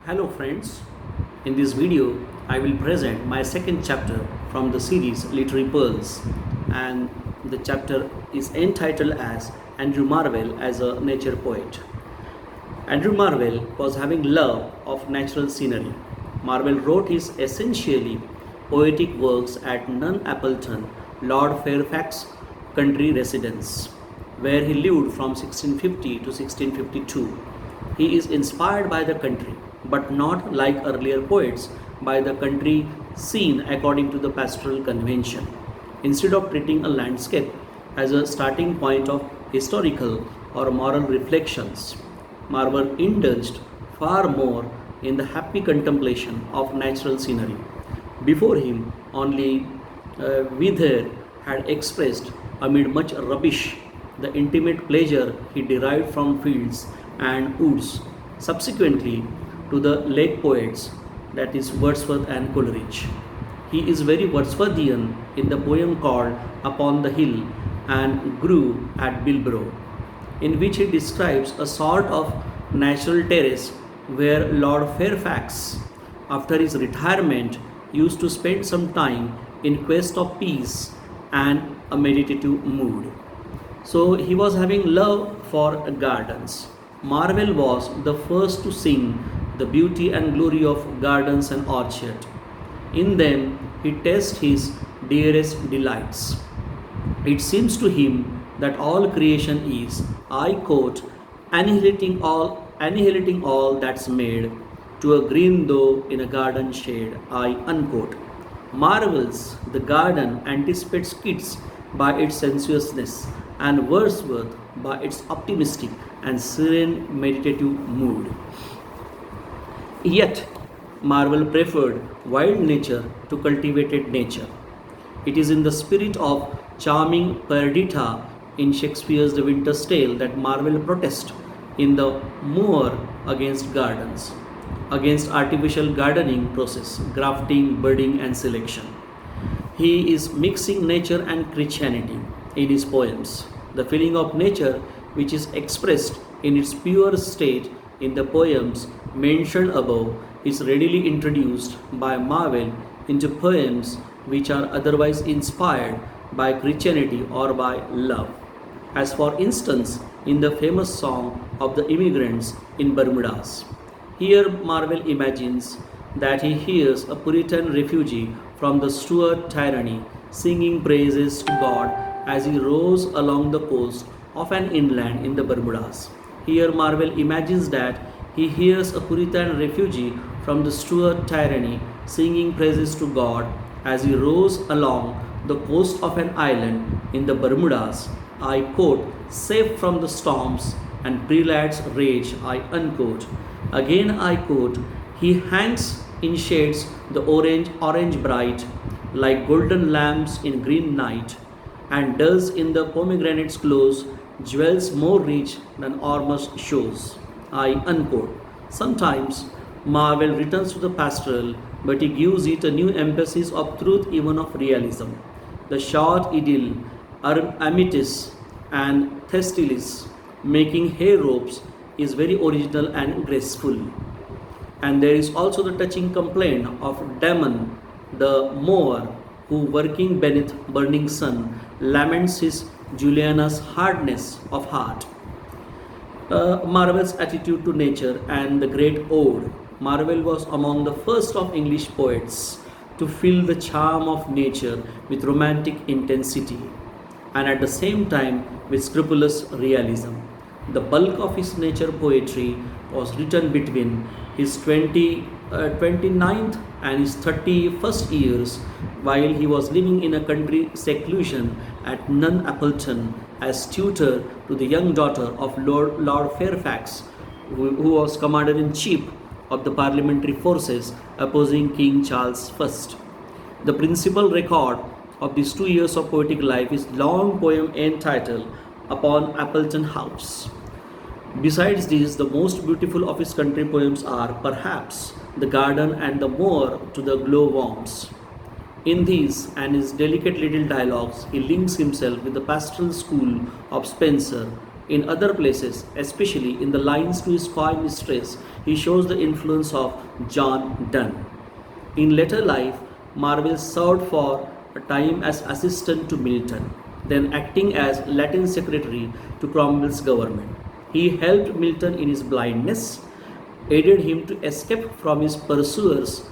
Hello friends, in this video I will present my second chapter from the series Literary Pearls, and the chapter is entitled as Andrew Marvell as a Nature Poet. Andrew Marvell was having love of natural scenery. Marvell wrote his essentially poetic works at Nun Appleton, Lord Fairfax country residence, where he lived from 1650 to 1652. He is inspired by the country, but not like earlier poets by the country scene according to the pastoral convention. Instead of treating a landscape as a starting point of historical or moral reflections, Marvell indulged far more in the happy contemplation of natural scenery. Before him, only Whither had expressed, amid much rubbish, the intimate pleasure he derived from fields and woods. Subsequently, to the lake poets, that is Wordsworth and Coleridge. He is very Wordsworthian in the poem called Upon the Hill and Grew at Bilborough, in which he describes a sort of natural terrace where Lord Fairfax, after his retirement, used to spend some time in quest of peace and a meditative mood. So he was having love for gardens. Marvell was the first to sing the beauty and glory of gardens and orchard. In them he tastes his dearest delights. It seems to him that all creation is, I quote, annihilating all that's made, to a green though in a garden shade, I unquote. Marvels the garden anticipates kids by its sensuousness, and Wordsworth by its optimistic and serene meditative mood. Yet, Marvell preferred wild nature to cultivated nature. It is in the spirit of charming Perdita in Shakespeare's The Winter's Tale that Marvell protests in the Moor against gardens, against artificial gardening process, grafting, budding and selection. He is mixing nature and Christianity in his poems. The feeling of nature, which is expressed in its pure state in the poems mentioned above, is readily introduced by Marvell into poems which are otherwise inspired by Christianity or by love. As for instance, in the famous song of the immigrants in Bermudas. Here Marvell imagines that he hears a Puritan refugee from the Stuart tyranny singing praises to God as he rows along the coast of an inland in the Bermudas. Here Marvell imagines that he hears a Puritan refugee from the Stuart tyranny singing praises to God as he rows along the coast of an island in the Bermudas, I quote, safe from the storms and prelates rage, I unquote. Again I quote, he hangs in shades the orange bright, like golden lamps in green night, and does in the pomegranate's close jewels more rich than Ormus shows, I unquote. Sometimes Marvell returns to the pastoral, but he gives it a new emphasis of truth, even of realism. The short idyll, Amitis and Thestilis making hay ropes is very original and graceful. And there is also the touching complaint of Damon, the mower, who working beneath burning sun laments his Juliana's hardness of heart. Marvell's attitude to nature and the great ode. Marvell was among the first of English poets to fill the charm of nature with romantic intensity and at the same time with scrupulous realism. The bulk of his nature poetry was written between his 29th and his 31st years, while he was living in a country seclusion at Nun Appleton as tutor to the young daughter of Lord Fairfax, who was commander-in-chief of the parliamentary forces opposing King Charles I. The principal record of these 2 years of poetic life is long poem entitled Upon Appleton House. Besides this, the most beautiful of his country poems are perhaps The Garden and the Moor to the Glowworms. In these and his delicate little dialogues, he links himself with the pastoral school of Spenser, In other places, especially in the lines to his Five Mistress, he shows the influence of John Donne. In later life, Marvell served for a time as assistant to Milton, then acting as Latin secretary to Cromwell's government. He helped Milton in his blindness, aided him to escape from his pursuers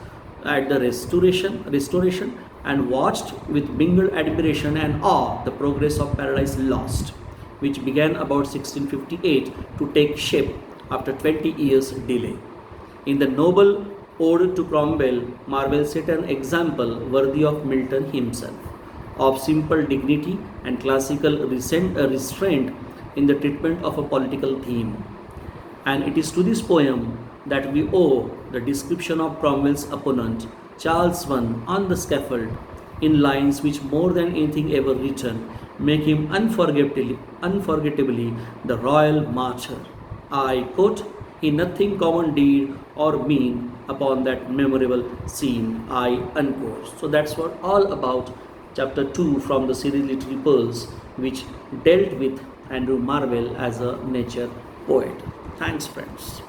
at the restoration, and watched with mingled admiration and awe the progress of Paradise Lost, which began about 1658 to take shape after 20 years' delay. In the noble Ode to Cromwell, Marvell set an example worthy of Milton himself, of simple dignity and classical restraint in the treatment of a political theme. And it is to this poem that we owe the description of Cromwell's opponent, Charles I, on the scaffold, in lines which, more than anything ever written, make him unforgettably the royal martyr. I quote, "He nothing common did or mean upon that memorable scene," I unquote. So that's what all about chapter 2 from the series Literary Pearls, which dealt with Andrew Marvell as a nature poet. Thanks, friends.